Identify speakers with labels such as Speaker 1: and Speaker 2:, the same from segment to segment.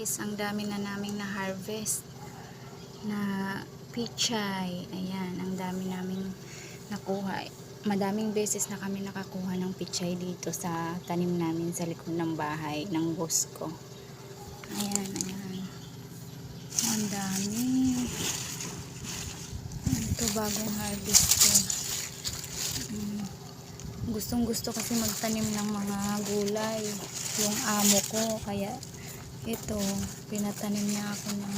Speaker 1: guys, ang dami na naming na-harvest na pichay. Ayan, ang dami naming nakuha. Madaming beses na kami nakakuha ng pichay dito sa tanim namin sa likod ng bahay ng boss ko. Ayan, ayan. Ang dami. Ito bagong harvest ko. Gustong gusto kasi magtanim ng mga gulay yung amo ko, kaya ito pinatanim na ako ng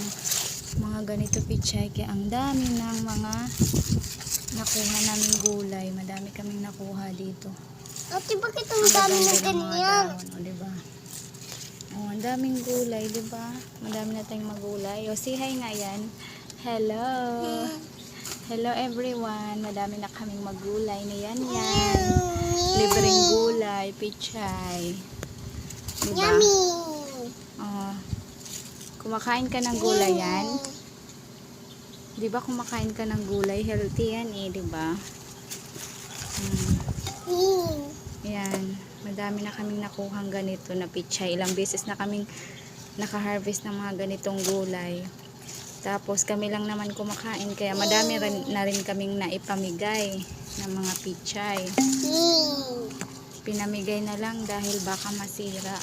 Speaker 1: mga ganito pichay, kaya ang dami ng mga nakuha namin gulay. Madami kaming nakuha dito.
Speaker 2: Ate, bakit ang dami na ganyan?
Speaker 1: O, diba? O, ang daming gulay, diba? Madami na tayong magulay. O, say hi nga yan. Hello! Hello everyone! Madami na kaming magulay na yan. Libreng gulay, pichay. Diba?
Speaker 2: Yummy!
Speaker 1: O, kumakain ka ng gulay yan? Diba kumakain ka ng gulay? Healthy yan eh, diba? Ayan, madami na kaming nakuhang ganito na pichay. Ilang beses na kaming naka-harvest ng mga ganitong gulay. Tapos kami lang naman kumakain, kaya madami na rin kaming naipamigay ng mga pichay. Pinamigay na lang dahil baka masira.